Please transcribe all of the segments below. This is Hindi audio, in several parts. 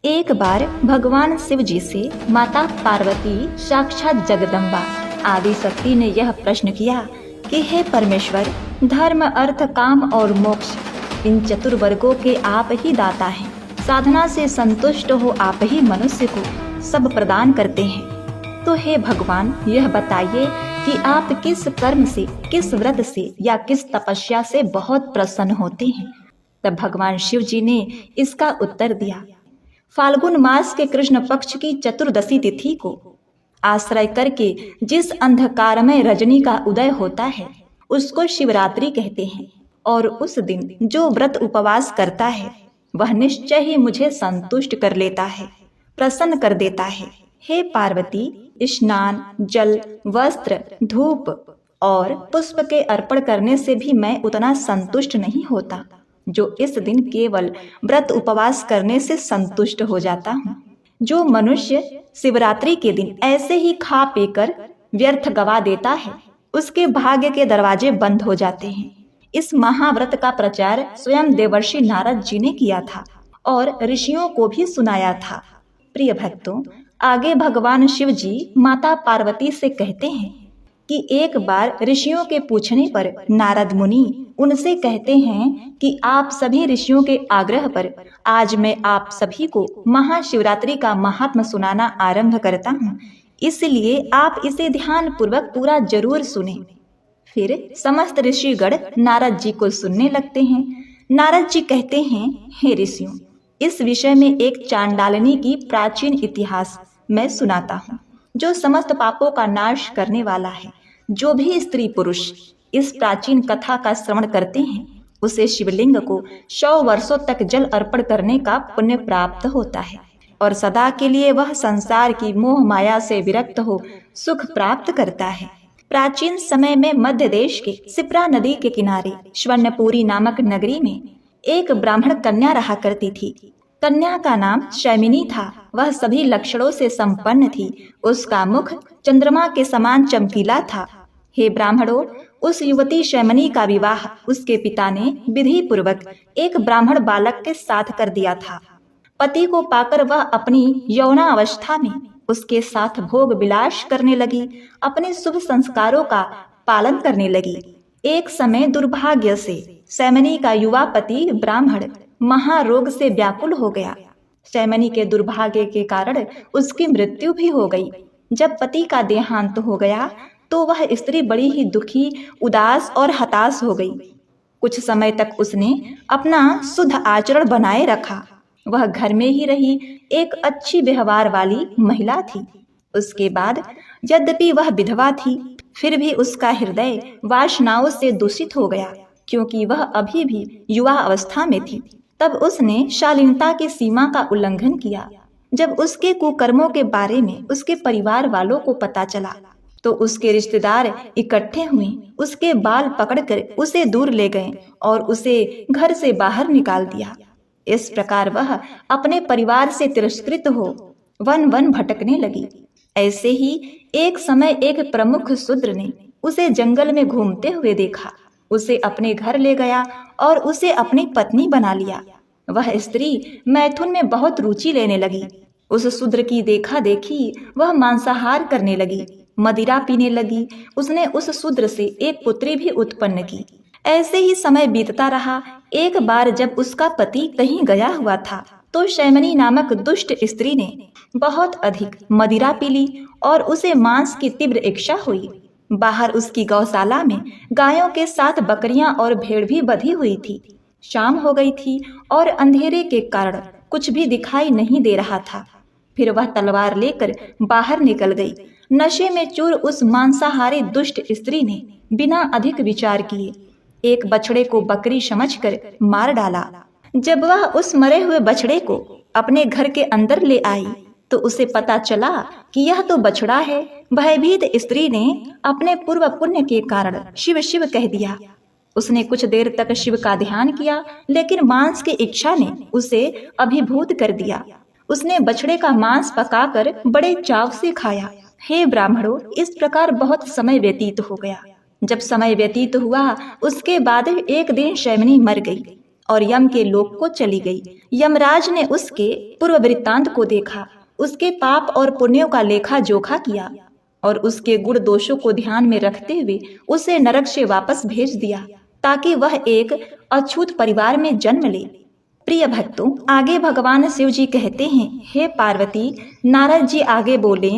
एक बार भगवान शिव जी से माता पार्वती साक्षात जगदम्बा आदि शक्ति ने यह प्रश्न किया कि हे परमेश्वर, धर्म अर्थ काम और मोक्ष इन चतुर्वर्गों के आप ही दाता हैं। साधना से संतुष्ट हो आप ही मनुष्य को सब प्रदान करते हैं। तो हे भगवान, यह बताइए कि आप किस कर्म से, किस व्रत से या किस तपस्या से बहुत प्रसन्न होते हैं। तब भगवान शिव जी ने इसका उत्तर दिया, फाल्गुन मास के कृष्ण पक्ष की चतुर्दशी तिथि को आश्रय करके जिस अंधकारमय रजनी का उदय होता है उसको शिवरात्रि कहते हैं। और उस दिन जो व्रत उपवास करता है वह निश्चय ही मुझे संतुष्ट कर लेता है, प्रसन्न कर देता है। हे पार्वती, स्नान, जल, वस्त्र, धूप और पुष्प के अर्पण करने से भी मैं उतना संतुष्ट नहीं होता जो इस दिन केवल व्रत उपवास करने से संतुष्ट हो जाता हूँ। जो मनुष्य शिवरात्रि के दिन ऐसे ही खा पीकर व्यर्थ गवा देता है उसके भाग्य के दरवाजे बंद हो जाते हैं। इस महाव्रत का प्रचार स्वयं देवर्षि नारद जी ने किया था और ऋषियों को भी सुनाया था। प्रिय भक्तों, आगे भगवान शिव जी माता पार्वती से कहते हैं कि एक बार ऋषियों के पूछने पर नारद मुनि उनसे कहते हैं कि आप सभी ऋषियों के आग्रह पर आज मैं आप सभी को महाशिवरात्रि का महात्म सुनाना आरंभ करता हूँ, इसलिए आप इसे ध्यान पूर्वक पूरा जरूर सुने। फिर समस्त ऋषिगण नारद जी को सुनने लगते हैं। नारद जी कहते हैं, हे ऋषियों, इस विषय में एक चांडालिनी की प्राचीन इतिहास मैं सुनाता हूँ जो समस्त पापों का नाश करने वाला है। जो भी स्त्री पुरुष इस प्राचीन कथा का श्रवण करते हैं उसे शिवलिंग को 100 वर्षों तक जल अर्पण करने का पुण्य प्राप्त होता है और सदा के लिए वह संसार की मोह माया से विरक्त हो सुख प्राप्त करता है। प्राचीन समय में मध्य देश के सिप्रा नदी के किनारे स्वर्णपुरी नामक नगरी में एक ब्राह्मण कन्या रहा करती थी। कन्या का नाम शैमिनी था। वह सभी लक्षणों से संपन्न थी। उसका मुख चंद्रमा के समान चमकीला था। हे ब्राह्मणों, उस युवती शैमिनी का विवाह उसके पिता ने विधि पूर्वक एक ब्राह्मण बालक के साथ कर दिया था। पति को पाकर वह अपनी यौनावस्था में उसके साथ भोग विलास करने लगी, अपने शुभ संस्कारों का पालन करने लगी। एक समय दुर्भाग्य से शैमिनी का युवा पति ब्राह्मण महारोग से व्याकुल हो गया। शैमिनी के दुर्भाग्य के कारण उसकी मृत्यु भी हो गई। जब पति का देहांत हो गया तो वह स्त्री बड़ी ही दुखी, उदास और हताश हो गई। कुछ समय तक उसने अपना शुद्ध आचरण बनाए रखा। वह घर में ही रही, एक अच्छी व्यवहार वाली महिला थी। उसके बाद यद्यपि वह विधवा थी फिर भी उसका हृदय वासनाओं से दूषित हो गया, क्योंकि वह अभी भी युवा अवस्था में थी। तब उसने शालीनता की सीमा का उल्लंघन किया। जब उसके कुकर्मों के बारे में उसके परिवार वालों को पता चला तो उसके रिश्तेदार इकट्ठे हुए, उसके बाल पकड़कर उसे दूर ले गए और उसे घर से बाहर निकाल दिया। इस प्रकार वह अपने परिवार से तिरस्कृत हो वन वन भटकने लगी। ऐसे ही एक समय एक प्रमुख शूद्र ने उसे जंगल में घूमते हुए देखा। उसे अपने घर ले गया और उसे अपनी पत्नी बना लिया। वह स्त्री मैथुन में बहुत रुचि लेने लगी। उस शूद्र की देखा देखी वह मांसाहार करने लगी, मदिरा पीने लगी। उसने उस शूद्र से एक पुत्री भी उत्पन्न की। ऐसे ही समय बीतता रहा। एक बार जब उसका पति कहीं गया हुआ था तो शैमिनी नामक दुष्ट स्त्री ने बहुत अधिक मदिरा पी ली और उसे मांस की तीव्र इच्छा हुई। बाहर उसकी गौशाला में गायों के साथ बकरियां और भेड़ भी बंधी हुई थी। शाम हो गई थी और अंधेरे के कारण कुछ भी दिखाई नहीं दे रहा था। फिर वह तलवार लेकर बाहर निकल गई। नशे में चूर उस मांसाहारी दुष्ट स्त्री ने बिना अधिक विचार किए एक बछड़े को बकरी समझकर मार डाला। जब वह उस मरे हुए बछड़े को अपने घर के अंदर ले आई तो उसे पता चला कि यह तो बछड़ा है। भयभीत स्त्री ने अपने पूर्व पुण्य के कारण शिव शिव कह दिया। उसने कुछ देर तक शिव का ध्यान किया, लेकिन मांस की इच्छा ने उसे अभिभूत कर दिया। उसने बछड़े का मांस पकाकर बड़े चाव से खाया। हे ब्राह्मणों, इस प्रकार बहुत समय व्यतीत हो गया। जब समय व्यतीत हुआ उसके बाद एक दिन शैमिनी मर गई और यम के लोक को चली गई। यमराज ने उसके पूर्व वृत्तांत को देखा, उसके पाप और पुण्यों का लेखा जोखा किया और उसके गुण दोषों को ध्यान में रखते हुए उसे नरक से वापस भेज दिया ताकि वह एक अछूत परिवार में जन्म ले। प्रिय भक्तों, आगे भगवान शिव जी कहते हैं, हे पार्वती, नारद जी आगे बोले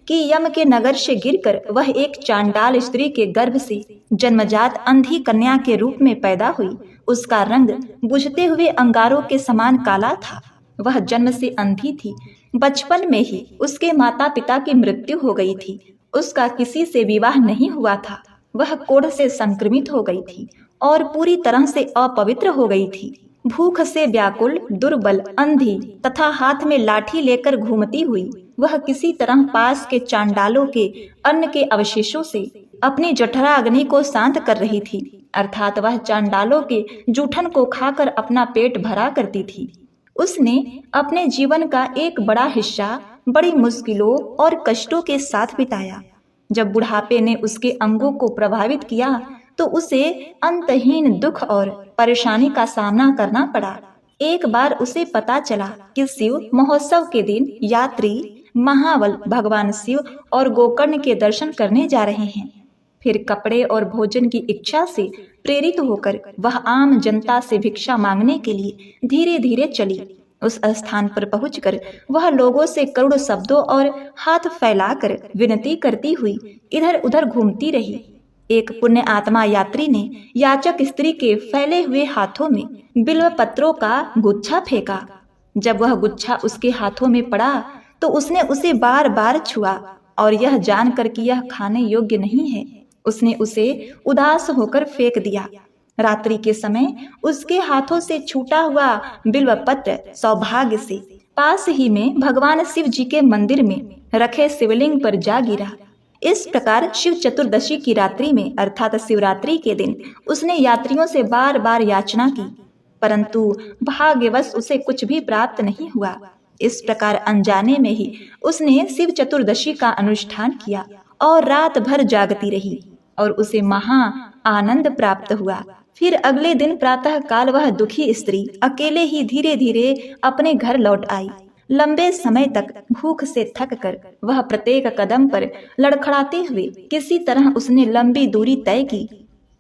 कि यम के नगर से गिरकर वह एक चांडाल स्त्री के गर्भ से जन्मजात अंधी कन्या के रूप में पैदा हुई। उसका रंग बुझते हुए अंगारों के समान काला था। वह जन्म से अंधी थी। बचपन में ही उसके माता पिता की मृत्यु हो गई थी। उसका किसी से विवाह नहीं हुआ था। वह कोढ़ से संक्रमित हो गई थी और पूरी तरह से अपवित्र हो गई थी। भूख से व्याकुल, दुर्बल, अंधी तथा हाथ में लाठी लेकर घूमती हुई वह किसी तरह पास के चांडालों के अन्न के अवशेषों से अपनी जठरा अग्नि को शांत कर रही थी, अर्थात वह चांडालों के जूठन को खाकर अपना पेट भरा करती थी। उसने अपने जीवन का एक बड़ा हिस्सा बड़ी मुश्किलों और कष्टों के साथ बिताया। जब बुढ़ापे ने उसके अंगों को प्रभावित किया तो उसे अंतहीन दुख और परेशानी का सामना करना पड़ा। एक बार उसे पता चला कि शिव महोत्सव के दिन यात्री महाबल भगवान शिव और गोकर्ण के दर्शन करने जा रहे हैं। फिर कपड़े और भोजन की इच्छा से प्रेरित होकर वह आम जनता से भिक्षा मांगने के लिए धीरे धीरे चली। उस स्थान पर पहुंचकर वह लोगों से करुण शब्दों और हाथ फैलाकर विनती करती हुई इधर उधर घूमती रही। एक पुण्य आत्मा यात्री ने याचक स्त्री के फैले हुए हाथों में बिल्व पत्रों का गुच्छा फेंका। जब वह गुच्छा उसके हाथों में पड़ा तो उसने उसे बार बार छुआ और यह जानकर कि यह खाने योग्य नहीं है, उसने उसे उदास होकर फेंक दिया। रात्रि के समय उसके हाथों से छूटा हुआ बिल्व पत्र सौभाग्य से पास ही में भगवान शिव जी के मंदिर में रखे शिवलिंग पर जा गिरा। इस प्रकार शिव चतुर्दशी की रात्रि में अर्थात शिवरात्रि के दिन उसने यात्रियों से बार बार याचना की, परंतु भाग्यवश उसे कुछ भी प्राप्त नहीं हुआ। इस प्रकार अनजाने में ही उसने शिव चतुर्दशी का अनुष्ठान किया और रात भर जागती रही और उसे महा आनंद प्राप्त हुआ। फिर अगले दिन प्रातः काल वह दुखी स्त्री अकेले ही धीरे धीरे अपने घर लौट आई। लंबे समय तक भूख से थक कर वह प्रत्येक कदम पर लड़खड़ाते हुए किसी तरह उसने लंबी दूरी तय की,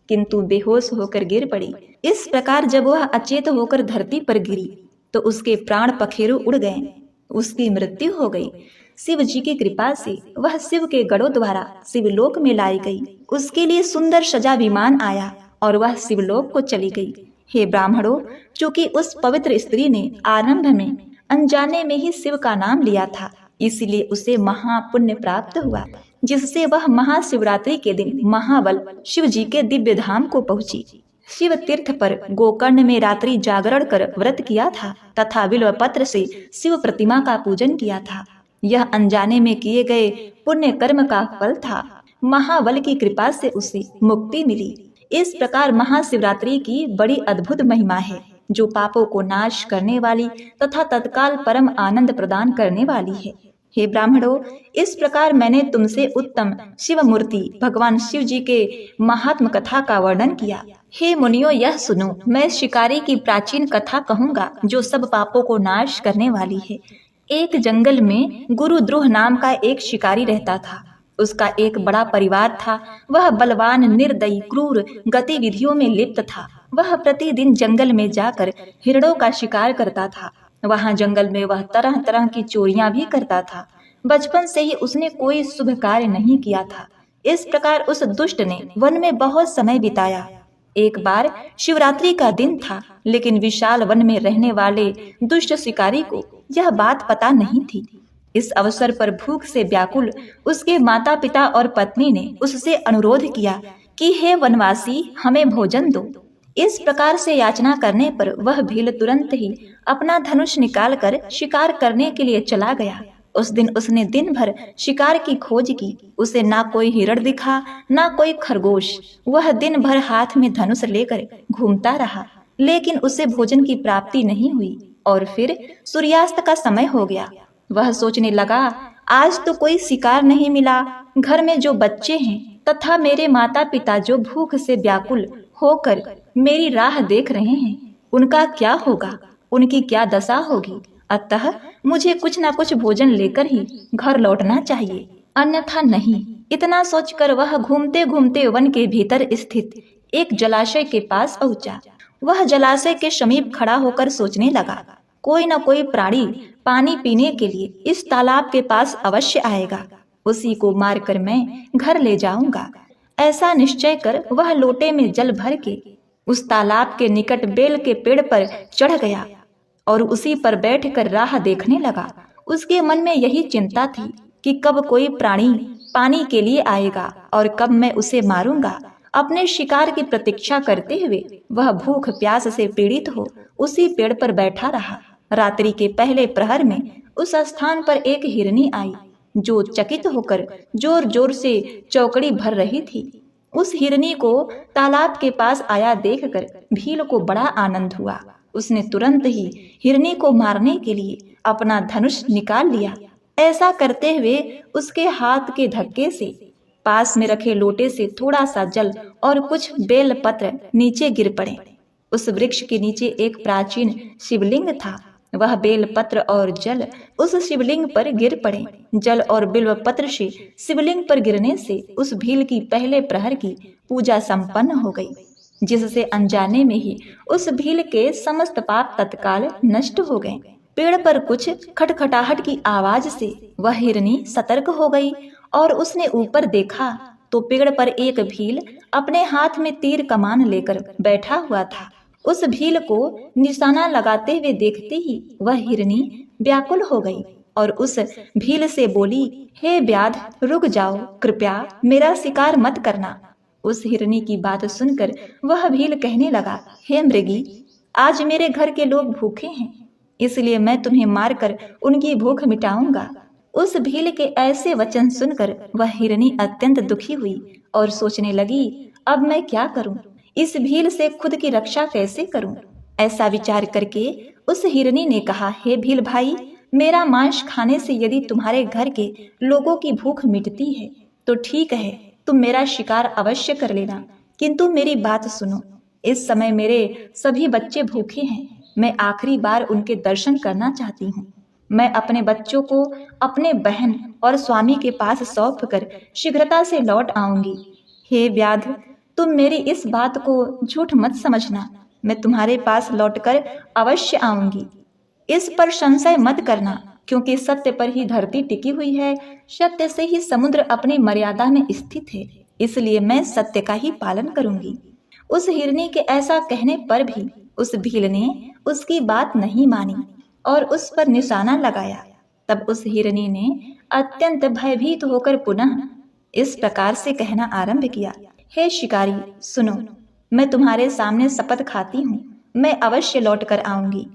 किंतु बेहोश होकर गिर पड़ी। इस प्रकार जब वह अचेत होकर धरती पर गिरी तो उसके प्राण पखेरु उड़ गए, उसकी मृत्यु हो गई। शिव जी की कृपा से वह शिव के गणों द्वारा शिवलोक में लाई गई। उसके लिए सुंदर सजा विमान आया और वह शिवलोक को चली गई। हे ब्राह्मणों, चूंकि उस पवित्र स्त्री ने आरंभ में अनजाने में ही शिव का नाम लिया था, इसलिए उसे महापुण्य प्राप्त हुआ, जिससे वह महाशिवरात्रि के दिन महाबल शिव जी के दिव्य धाम को पहुंची। शिव तीर्थ पर गोकर्ण में रात्रि जागरण कर व्रत किया था तथा बिल्व पत्र से शिव प्रतिमा का पूजन किया था। यह अनजाने में किए गए पुण्य कर्म का फल था। महाबल की कृपा से उसे मुक्ति मिली। इस प्रकार महाशिवरात्रि की बड़ी अद्भुत महिमा है, जो पापों को नाश करने वाली तथा तत्काल परम आनंद प्रदान करने वाली है। हे ब्राह्मणों, इस प्रकार मैंने तुमसे उत्तम शिव मूर्ति भगवान शिव जी के महात्म कथा का वर्णन किया। हे मुनियों, यह सुनो, मैं शिकारी की प्राचीन कथा कहूँगा जो सब पापों को नाश करने वाली है। एक जंगल में गुरुद्रोह नाम का एक शिकारी रहता था। उसका एक बड़ा परिवार था। वह बलवान, निर्दयी, क्रूर गतिविधियों में लिप्त था। वह प्रतिदिन जंगल में जाकर हिरणों का शिकार करता था। वहां जंगल में वह तरह तरह की चोरियां भी करता था। बचपन से ही उसने कोई शुभ कार्य नहीं किया था। इस प्रकार उस दुष्ट ने वन में बहुत समय बिताया। एक बार शिवरात्रि का दिन था, लेकिन विशाल वन में रहने वाले दुष्ट शिकारी को यह बात पता नहीं थी। इस अवसर पर भूख से व्याकुल उसके माता पिता और पत्नी ने उससे अनुरोध किया कि हे वनवासी, हमें भोजन दो। इस प्रकार से याचना करने पर वह भील तुरंत ही अपना धनुष निकालकर शिकार करने के लिए चला गया। उस दिन उसने दिन भर शिकार की खोज की। उसे ना कोई हिरण दिखा, ना कोई खरगोश। वह दिन भर हाथ में धनुष लेकर घूमता रहा, लेकिन उसे भोजन की प्राप्ति नहीं हुई और फिर सूर्यास्त का समय हो गया। वह सोचने लगा, आज तो कोई शिकार नहीं मिला। घर में जो बच्चे हैं तथा मेरे माता पिता जो भूख से व्याकुल होकर मेरी राह देख रहे हैं, उनका क्या होगा, उनकी क्या दशा होगी। अतः मुझे कुछ न कुछ भोजन लेकर ही घर लौटना चाहिए, अन्यथा नहीं। इतना सोचकर वह घूमते घूमते वन के भीतर स्थित एक जलाशय के पास पहुंचा। वह जलाशय के समीप खड़ा होकर सोचने लगा, कोई न कोई प्राणी पानी पीने के लिए इस तालाब के पास अवश्य आएगा, उसी को मारकर मैं घर ले जाऊंगा। ऐसा निश्चय कर वह लोटे में जल भर के उस तालाब के निकट बेल के पेड़ पर चढ़ गया और उसी पर बैठकर राह देखने लगा। उसके मन में यही चिंता थी कि कब कोई प्राणी पानी के लिए आएगा और कब मैं उसे मारूंगा। अपने शिकार की प्रतीक्षा करते हुए वह भूख प्यास से पीड़ित हो उसी पेड़ पर बैठा रहा। रात्रि के पहले प्रहर में उस स्थान पर एक हिरनी आई, जो चकित होकर जोर जोर से चौकड़ी भर रही थी। उस हिरनी को तालाब के पास आया देखकर भील को बड़ा आनंद हुआ। उसने तुरंत ही हिरनी को मारने के लिए अपना धनुष निकाल लिया। ऐसा करते हुए उसके हाथ के धक्के से पास में रखे लोटे से थोड़ा सा जल और कुछ बेल पत्र नीचे गिर पड़े। उस वृक्ष के नीचे एक प्राचीन शिवलिंग था। वह बेल पत्र और जल उस शिवलिंग पर गिर पड़े। जल और बिल्व पत्र से शिवलिंग पर गिरने से उस भील की पहले प्रहर की पूजा संपन्न हो गई, जिससे अनजाने में ही उस भील के समस्त पाप तत्काल नष्ट हो गए। पेड़ पर कुछ खटखटाहट की आवाज से वह हिरनी सतर्क हो गई और उसने ऊपर देखा तो पेड़ पर एक भील अपने हाथ में तीर कमान लेकर बैठा हुआ था। उस भील को निशाना लगाते हुए देखते ही वह हिरनी व्याकुल हो गई और उस भील से बोली, हे व्याध, रुक जाओ, कृपया मेरा शिकार मत करना। उस हिरनी की बात सुनकर वह भील कहने लगा, हे मृगी, आज मेरे घर के लोग भूखे हैं, इसलिए मैं तुम्हें मारकर उनकी भूख मिटाऊंगा। उस भील के ऐसे वचन सुनकर वह हिरनी अत्यंत दुखी हुई और सोचने लगी, अब मैं क्या करूं, इस भील से खुद की रक्षा कैसे करूं। ऐसा विचार करके उस हिरनी ने कहा, हे भील भाई, मेरा मांस खाने से यदि तुम्हारे घर के लोगों की भूख मिटती है तो ठीक है, तुम मेरा शिकार अवश्य कर लेना, किंतु मेरी बात सुनो। इस समय मेरे सभी बच्चे भूखे हैं, मैं आखिरी बार उनके दर्शन करना चाहती हूँ। मैं अपने बच्चों को अपने बहन और स्वामी के पास सौंप कर शीघ्रता से लौट आऊंगी। हे व्याध, तुम मेरी इस बात को झूठ मत समझना, मैं तुम्हारे पास लौटकर अवश्य आऊंगी। इस पर संशय मत करना, क्योंकि सत्य पर ही धरती टिकी हुई है, सत्य से ही समुद्र अपनी मर्यादा में स्थित है, इसलिए मैं सत्य का ही पालन करूंगी। उस हिरनी के ऐसा कहने पर भी उस भील ने उसकी बात नहीं मानी और उस पर निशाना लगाया। तब उस हिरनी ने अत्यंत भयभीत होकर पुनः इस प्रकार से कहना आरंभ किया, हे शिकारी, सुनो, मैं तुम्हारे सामने शपथ खाती हूँ, मैं अवश्य लौट कर आऊंगी।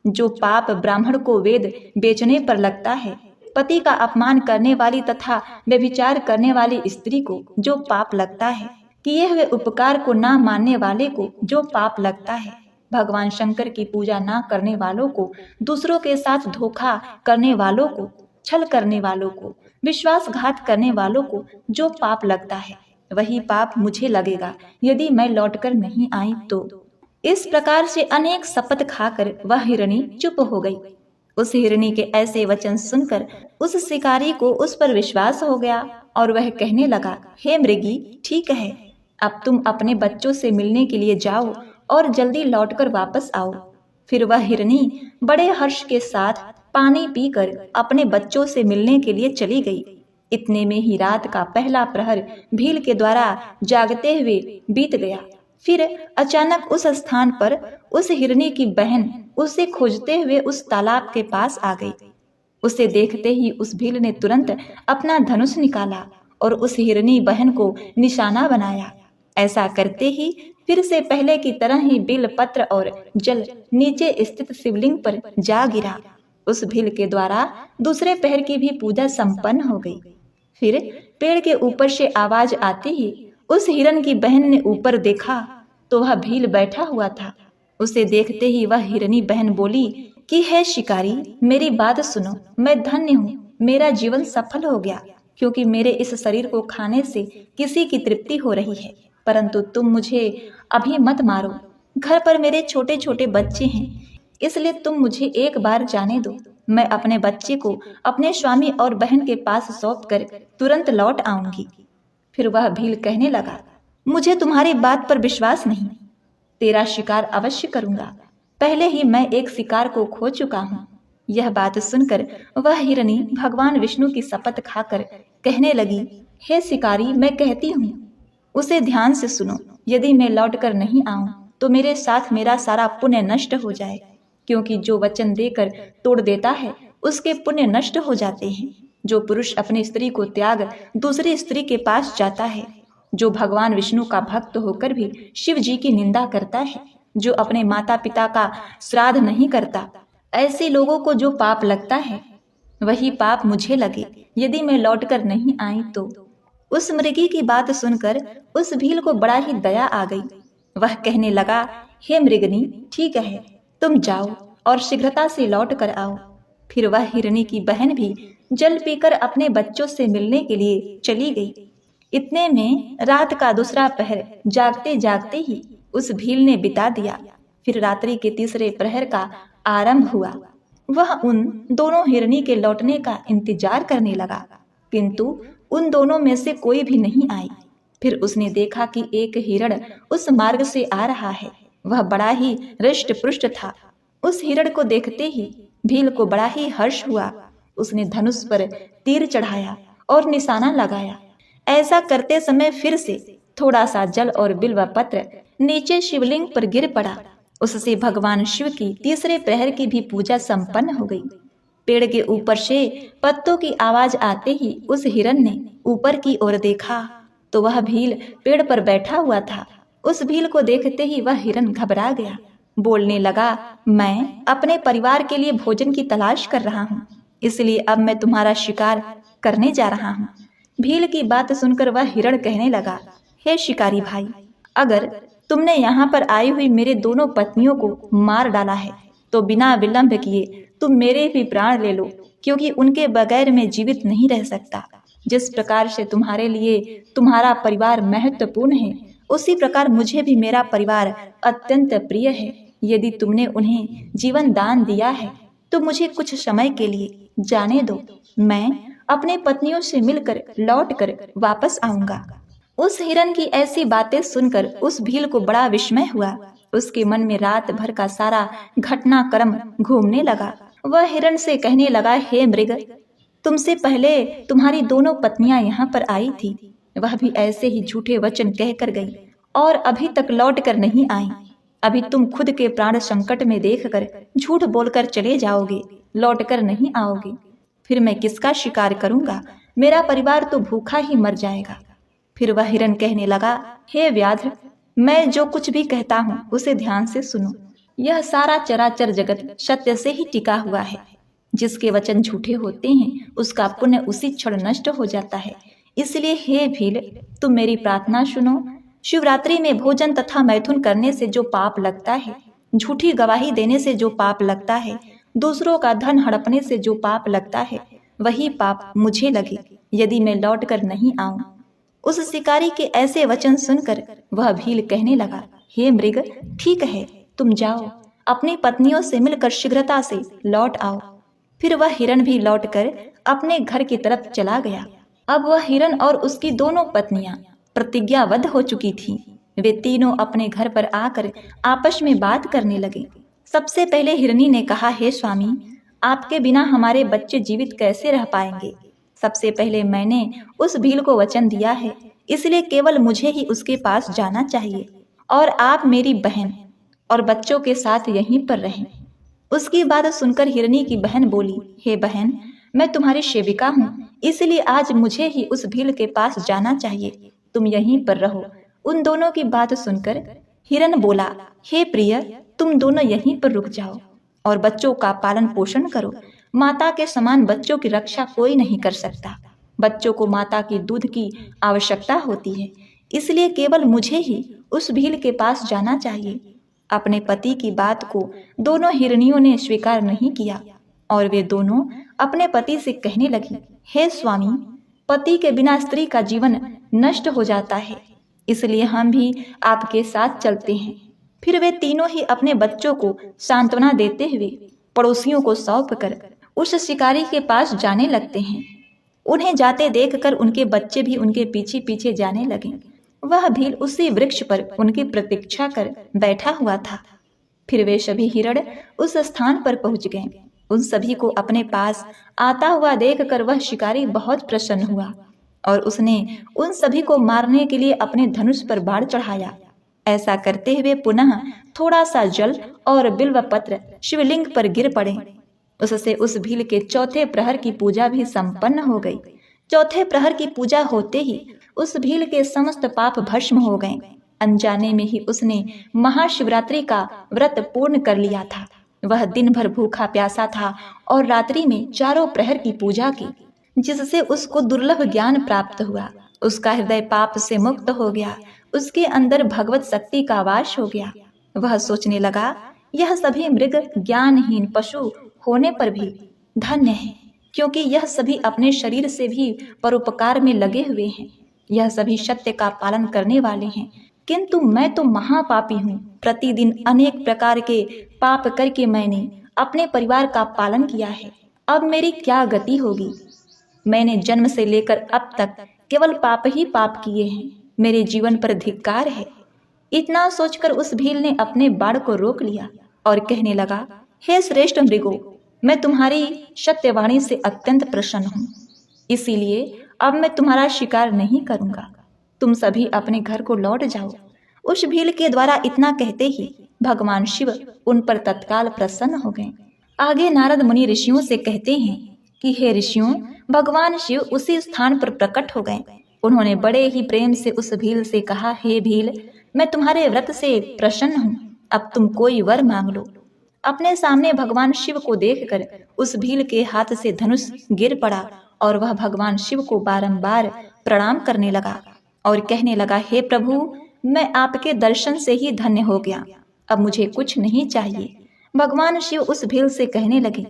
जो पाप ब्राह्मण को वेद बेचने पर लगता है, पति का अपमान करने वाली तथा व्यभिचार करने वाली स्त्री को जो पाप लगता है, किए हुए उपकार को ना मानने वाले को जो पाप लगता है, भगवान शंकर की पूजा ना करने वालों को, दूसरों के साथ धोखा करने वालों को, छल करने वालों को, विश्वासघात करने वालों को जो पाप लगता है, वही पाप मुझे लगेगा यदि मैं लौटकर नहीं आई तो। इस प्रकार से अनेक शपथ खाकर वह हिरनी चुप हो गई। उस हिरनी के ऐसे वचन सुनकर उस शिकारी को उस पर विश्वास हो गया और वह कहने लगा, हे मृगी, ठीक है, अब तुम अपने बच्चों से मिलने के लिए जाओ और जल्दी लौटकर वापस आओ। फिर वह हिरनी बड़े हर्ष के साथ पानी पीकर अपने बच्चों से मिलने के लिए चली गई। इतने में ही रात का पहला प्रहर भील के द्वारा जागते हुए बीत गया। फिर अचानक उस स्थान पर उस हिरनी की बहन उसे खोजते हुए उस तालाब के पास आ गई। उसे देखते ही उस भील ने तुरंत अपना धनुष निकाला और उस हिरनी बहन को निशाना बनाया। ऐसा करते ही फिर से पहले की तरह ही बेल पत्र और जल नीचे स्थित शिवलिंग पर जा गिरा। उस भील के द्वारा दूसरे पहर की भी पूजा संपन्न हो गई। फिर पेड़ के ऊपर से आवाज आती ही उस हिरन की बहन ने ऊपर देखा तो वह भील बैठा हुआ था। उसे देखते ही वह हिरनी बहन बोली कि हे शिकारी, मेरी बात सुनो, मैं धन्य हूँ, मेरा जीवन सफल हो गया, क्योंकि मेरे इस शरीर को खाने से किसी की तृप्ति हो रही है, परंतु तुम मुझे अभी मत मारो। घर पर मेरे छोटे छोटे बच्चे हैं, इसलिए तुम मुझे एक बार जाने दो। मैं अपने बच्चे को अपने स्वामी और बहन के पास सौंप कर तुरंत लौट आऊंगी। फिर वह भील कहने लगा, मुझे तुम्हारी बात पर विश्वास नहीं। तेरा शिकार अवश्य करूंगा। पहले ही मैं एक शिकार को खो चुका हूँ। यह बात सुनकर वह हिरनी भगवान विष्णु की शपथ खाकर कहने लगी, हे शिकारी, मैं कहती हूँ, उसे ध्यान से सुनो। यदि मैं लौटकर नहीं आऊं तो मेरे साथ मेरा सारा पुण्य नष्ट हो जाए, क्योंकि जो वचन देकर तोड़ देता है उसके पुण्य नष्ट हो जाते हैं। जो पुरुष अपनी स्त्री को त्याग दूसरी स्त्री के पास जाता है, जो भगवान विष्णु का भक्त होकर भी शिव जी की निंदा करता है, जो अपने माता पिता का श्राद्ध नहीं करता, ऐसे लोगों को जो पाप लगता है वही पाप मुझे लगे यदि मैं लौटकर नहीं आई तो। उस मृगी की बात सुनकर उस भील को बड़ा ही दया आ गई। वह कहने लगा, हे मृगनी, ठीक है, तुम जाओ और शीघ्रता से लौट कर आओ। फिर वह हिरनी की बहन भी जल पीकर अपने बच्चों से मिलने के लिए चली गई। इतने में रात का दूसरा पहर जागते जागते ही उस भील ने बिता दिया। फिर रात्रि के तीसरे प्रहर का आरंभ हुआ। वह उन दोनों हिरनी के लौटने का इंतजार करने लगा, किंतु उन दोनों में से कोई भी नहीं आई। फिर उसने देखा कि एक हिरण उस मार्ग से आ रहा है। वह बड़ा ही हृष्ट पुष्ट था। उस हिरण को देखते ही भील को बड़ा ही हर्ष हुआ। उसने धनुष पर तीर चढ़ाया और निशाना लगाया। ऐसा करते समय फिर से थोड़ा सा जल और बिल्व पत्र नीचे शिवलिंग पर गिर पड़ा। उससे भगवान शिव की तीसरे प्रहर की भी पूजा संपन्न हो गई। पेड़ के ऊपर से पत्तों की आवाज आते ही उस हिरण ने ऊपर की ओर देखा तो वह भील पेड़ पर बैठा हुआ था। उस भील को देखते ही वह हिरण घबरा गया। बोलने लगा, मैं अपने परिवार के लिए भोजन की तलाश कर रहा हूँ, इसलिए अब मैं तुम्हारा शिकार करने जा रहा हूँ। भील की बात सुनकर वह हिरण कहने लगा, हे शिकारी भाई, अगर तुमने यहाँ पर आई हुई मेरे दोनों पत्नियों को मार डाला है तो बिना विलंब किए तुम मेरे भी प्राण ले लो, क्योंकि उनके बगैर मैं जीवित नहीं रह सकता। जिस प्रकार से तुम्हारे लिए तुम्हारा परिवार महत्वपूर्ण है, उसी प्रकार मुझे भी मेरा परिवार अत्यंत प्रिय है। यदि तुमने उन्हें जीवन दान दिया है तो मुझे कुछ समय के लिए जाने दो। मैं अपने पत्नियों से मिलकर लौटकर वापस आऊंगा। उस हिरण की ऐसी बातें सुनकर उस भील को बड़ा विस्मय हुआ। उसके मन में रात भर का सारा घटनाक्रम घूमने लगा। वह हिरण से कहने लगा, हे मृग, तुमसे पहले तुम्हारी दोनों पत्नियां यहाँ पर आई थी। वह भी ऐसे ही झूठे वचन कहकर गई और अभी तक लौट कर नहीं आई। अभी तुम खुद के प्राण संकट में देखकर झूठ बोलकर चले जाओगे, लौट कर नहीं आओगे। फिर मैं किसका शिकार करूंगा? मेरा परिवार तो भूखा ही मर जाएगा। फिर वह हिरण कहने लगा, हे व्याघ्र, मैं जो कुछ भी कहता हूँ उसे ध्यान से सुनो। यह सारा चराचर जगत सत्य से ही टिका हुआ है। जिसके वचन झूठे होते हैं उसका पुण्य उसी क्षण नष्ट हो जाता है। इसलिए हे भील, तुम मेरी प्रार्थना सुनो। शिवरात्रि में भोजन तथा मैथुन करने से जो पाप लगता है, झूठी गवाही देने से जो पाप लगता है, दूसरों का धन हड़पने से जो पाप लगता है, वही पाप मुझे लगे यदि मैं लौट कर नहीं आऊं। उस शिकारी के ऐसे वचन सुनकर वह भील कहने लगा, हे मृग, ठीक है, तुम जाओ, अपनी पत्नियों से मिलकर शीघ्रता से लौट आओ। फिर वह हिरण भी लौटकर अपने घर की तरफ चला गया। अब वह हिरण और उसकी दोनों पत्नियां प्रतिज्ञाबद्ध हो चुकी थीं। वे तीनों अपने घर पर आकर आपस में बात करने लगे। सबसे पहले हिरनी ने कहा, हे स्वामी, आपके बिना हमारे बच्चे जीवित कैसे रह पाएंगे? सबसे पहले मैंने उस भील को वचन दिया है, इसलिए केवल मुझे ही उसके पास जाना चाहिए और आप मेरी बहन और बच्चों के साथ यहीं पर रहें। उसकी बात सुनकर हिरनी की बहन बोली, हे बहन, मैं तुम्हारी सेविका हूँ, इसलिए आज मुझे ही उस भील के पास जाना चाहिए, तुम यहीं पर रहो। उन दोनों की बात सुनकर हिरण बोला, हे प्रिय, तुम दोनों यहीं पर रुक जाओ और बच्चों का पालन पोषण करो। माता के समान बच्चों की रक्षा कोई नहीं कर सकता। बच्चों को माता की दूध की आवश्यकता होती है, इसलिए केवल मुझे ही उस भील के पास जाना चाहिए। अपने पति की बात को दोनों हिरनियों ने स्वीकार नहीं किया और वे दोनों अपने पति से कहने लगी, हे स्वामी, पति के बिना स्त्री का जीवन नष्ट हो जाता है, इसलिए हम भी आपके साथ चलते हैं। फिर वे तीनों ही अपने बच्चों को सांत्वना देते हुए पड़ोसियों को सौंप कर उस शिकारी के पास जाने लगते हैं। उन्हें जाते देखकर उनके बच्चे भी उनके पीछे पीछे जाने लगे। वह भील उसी वृक्ष पर उनकी प्रतीक्षा कर बैठा हुआ था। फिर वे सभी हिरण उस स्थान पर पहुंच गए। उन सभी को अपने पास आता हुआ देखकर वह शिकारी बहुत प्रसन्न हुआ और उसने उन सभी को मारने के लिए अपने धनुष पर बाण चढ़ाया। ऐसा करते हुए पुनः थोड़ा सा जल और बिल्व पत्र शिवलिंग पर गिर पड़े। उससे उस भील के चौथे प्रहर की पूजा भी संपन्न हो गई। चौथे प्रहर की पूजा होते ही उस भील के समस्त पाप भस्म हो गए। अनजाने में ही उसने महाशिवरात्रि का व्रत पूर्ण कर लिया था। वह दिन भर भूखा प्यासा था और रात्रि में चारों प्रहर की पूजा की, जिससे उसको दुर्लभ ज्ञान प्राप्त हुआ। उसका हृदय पाप से मुक्त हो गया। उसके अंदर भगवत शक्ति का वास हो गया। वह सोचने लगा, यह सभी मृग ज्ञानहीन पशु होने पर भी धन्य है, क्योंकि यह सभी अपने शरीर से भी परोपकार में लगे हुए हैं। यह सभी सत्य का पालन करने वाले हैं, किंतु मैं तो महापापी हूँ। प्रतिदिन अनेक प्रकार के पाप करके मैंने अपने परिवार का पालन किया है। अब मेरी क्या गति होगी? मैंने जन्म से लेकर अब तक केवल पाप ही पाप किए हैं। मेरे जीवन पर धिक्कार है। इतना सोचकर उस भील ने अपने बाण को रोक लिया और कहने लगा, हे श्रेष्ठ मृगो, मैं तुम्हारी सत्यवाणी से अत्यंत प्रसन्न हूँ, इसीलिए अब मैं तुम्हारा शिकार नहीं करूंगा। तुम सभी अपने घर को लौट जाओ। उस भील के द्वारा इतना कहते ही भगवान शिव उन पर तत्काल प्रसन्न हो गए। आगे नारद मुनि ऋषियों से कहते हैं कि हे ऋषियों, भगवान शिव उसी स्थान पर प्रकट हो गए। उन्होंने बड़े ही प्रेम से उस भील से कहा, हे भील, मैं तुम्हारे व्रत से प्रसन्न हूँ। अब तुम कोई वर मांग लो। अपने सामने भगवान शिव को देखकर उस भील के हाथ से धनुष गिर पड़ा और वह भगवान शिव को बारंबार प्रणाम करने लगा और कहने लगा, हे प्रभु, मैं आपके दर्शन से ही धन्य हो गया। अब मुझे कुछ नहीं चाहिए। भगवान शिव उस भील से कहने लगे,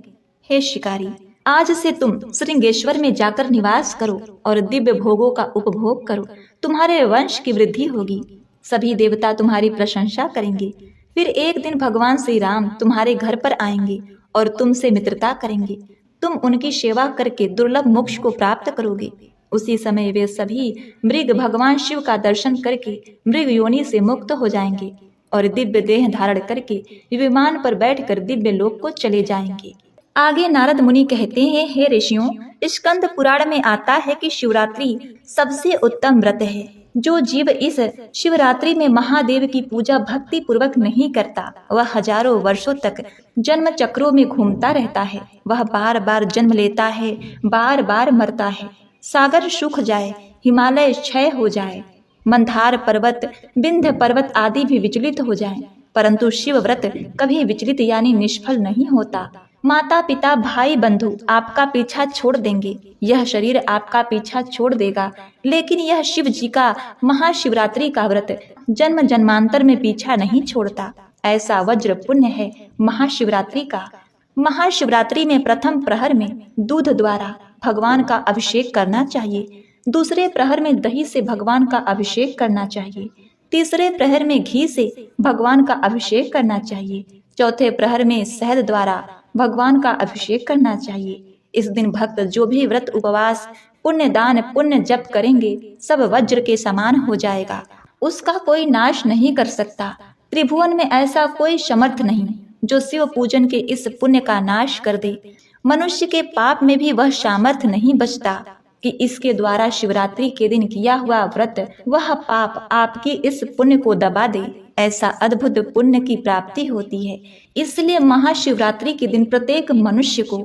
हे शिकारी, आज से तुम श्रृंगेश्वर में जाकर निवास करो और दिव्य भोगों का उपभोग करो। तुम्हारे वंश की वृद्धि होगी। सभी देवता तुम्हारी प्रशंसा करेंगे। फिर एक दिन भगवान श्री राम तुम्हारे घर पर आएंगे और तुमसे मित्रता करेंगे। तुम उनकी सेवा करके दुर्लभ मोक्ष को प्राप्त करोगे। उसी समय वे सभी मृग भगवान शिव का दर्शन करके मृग योनि से मुक्त हो जाएंगे और दिव्य देह धारण करके विमान पर बैठकर दिव्य लोक को चले जाएंगे। आगे नारद मुनि कहते हैं, हे ऋषियों, स्कंद पुराण में आता है कि शिवरात्रि सबसे उत्तम व्रत है। जो जीव इस शिवरात्रि में महादेव की पूजा भक्ति पूर्वक नहीं करता, वह हजारों वर्षों तक जन्म चक्रों में घूमता रहता है। वह बार बार जन्म लेता है, बार बार मरता है। सागर सूख जाए, हिमालय क्षय हो जाए, मंदार पर्वत, विंध्य पर्वत आदि भी विचलित हो जाएं, परंतु शिव व्रत कभी विचलित यानी निष्फल नहीं होता। माता पिता भाई बंधु आपका पीछा छोड़ देंगे, यह शरीर आपका पीछा छोड़ देगा, लेकिन यह शिव जी का महाशिवरात्रि का व्रत जन्म जन्मांतर में पीछा नहीं छोड़ता। ऐसा वज्र पुण्य है महाशिवरात्रि का। महाशिवरात्रि में प्रथम प्रहर में दूध द्वारा भगवान का अभिषेक करना चाहिए। दूसरे प्रहर में दही से भगवान का अभिषेक करना चाहिए। तीसरे प्रहर में घी से भगवान का अभिषेक करना चाहिए। चौथे प्रहर में शहद द्वारा भगवान का अभिषेक करना चाहिए। इस दिन भक्त जो भी व्रत उपवास पुण्य दान पुण्य जप करेंगे, सब वज्र के समान हो जाएगा। उसका कोई नाश नहीं कर सकता। त्रिभुवन में ऐसा कोई समर्थ नहीं जो शिव पूजन के इस पुण्य का नाश कर दे। मनुष्य के पाप में भी वह सामर्थ्य नहीं बचता कि इसके द्वारा शिवरात्रि के दिन किया हुआ व्रत वह पाप आपकी इस पुण्य को दबा दे। ऐसा अद्भुत पुण्य की प्राप्ति होती है। इसलिए महाशिवरात्रि के दिन प्रत्येक मनुष्य को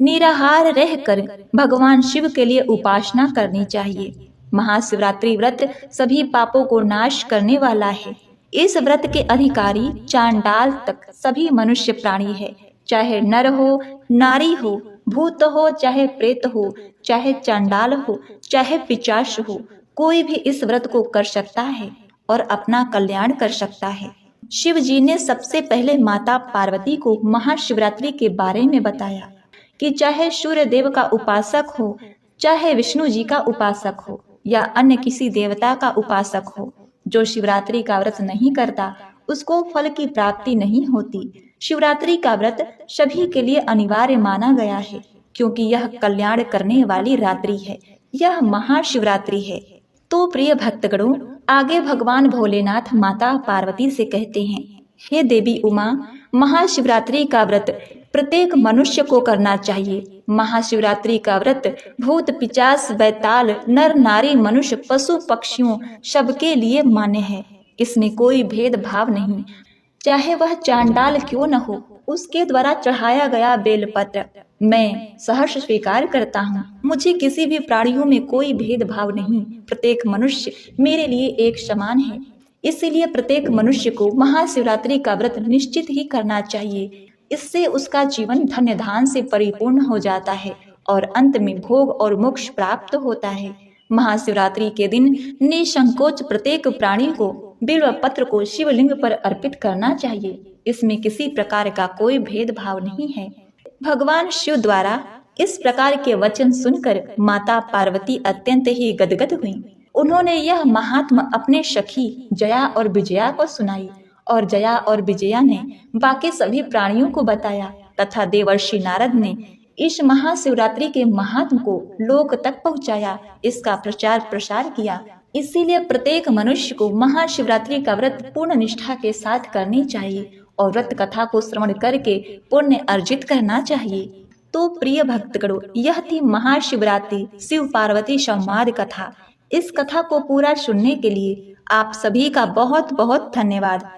निराहार रहकर भगवान शिव के लिए उपासना करनी चाहिए। महाशिवरात्रि व्रत सभी पापों को नाश करने वाला है। इस व्रत के अधिकारी चांडाल तक सभी मनुष्य प्राणी है, चाहे नर हो, नारी हो, भूत हो, चाहे प्रेत हो, चाहे चांडाल हो, चाहे पिशाच हो, कोई भी इस व्रत को कर सकता है और अपना कल्याण कर सकता है। शिव जी ने सबसे पहले माता पार्वती को महाशिवरात्रि के बारे में बताया कि चाहे सूर्य देव का उपासक हो, चाहे विष्णु जी का उपासक हो या अन्य किसी देवता का उपासक हो, जो शिवरात्रि का व्रत नहीं करता उसको फल की प्राप्ति नहीं होती। शिवरात्रि का व्रत सभी के लिए अनिवार्य माना गया है, क्योंकि यह कल्याण करने वाली रात्रि है, यह महाशिवरात्रि है। तो प्रिय भक्तगणों, आगे भगवान भोलेनाथ माता पार्वती से कहते हैं, हे देवी उमा, महाशिवरात्रि का व्रत प्रत्येक मनुष्य को करना चाहिए। महाशिवरात्रि का व्रत भूत पिचास बैताल नर नारी मनुष्य पशु पक्षियों सबके लिए मान्य है। इसमें कोई भेदभाव नहीं, चाहे वह चांडाल क्यों न हो। उसके द्वारा चढ़ाया गया बेलपत्र मैं सहर्ष स्वीकार करता हूँ। मुझे किसी भी प्राणियों में कोई भेदभाव नहीं, प्रत्येक मनुष्य मेरे लिए एक समान है। इसीलिए प्रत्येक मनुष्य को महाशिवरात्रि का व्रत निश्चित ही करना चाहिए। इससे उसका जीवन धन्य धान से परिपूर्ण हो जाता है और अंत में भोग और मोक्ष प्राप्त होता है। महाशिवरात्रि के दिन निसंकोच प्रत्येक प्राणी को बिल्व पत्र को शिवलिंग पर अर्पित करना चाहिए। इसमें किसी प्रकार का कोई भेदभाव नहीं है। भगवान शिव द्वारा इस प्रकार के वचन सुनकर माता पार्वती अत्यंत ही गदगद हुई। उन्होंने यह महात्मा अपने सखी जया और विजया को सुनाई और जया और विजया ने बाकी सभी प्राणियों को बताया तथा देवर्षि नारद ने इस महाशिवरात्रि के महात्म को लोक तक पहुंचाया, इसका प्रचार प्रसार किया। इसीलिए प्रत्येक मनुष्य को महाशिवरात्रि का व्रत पूर्ण निष्ठा के साथ करनी चाहिए और व्रत कथा को श्रवण करके पुण्य अर्जित करना चाहिए। तो प्रिय भक्तगणों, यह थी महाशिवरात्रि शिव पार्वती संवाद कथा। इस कथा को पूरा सुनने के लिए आप सभी का बहुत बहुत धन्यवाद।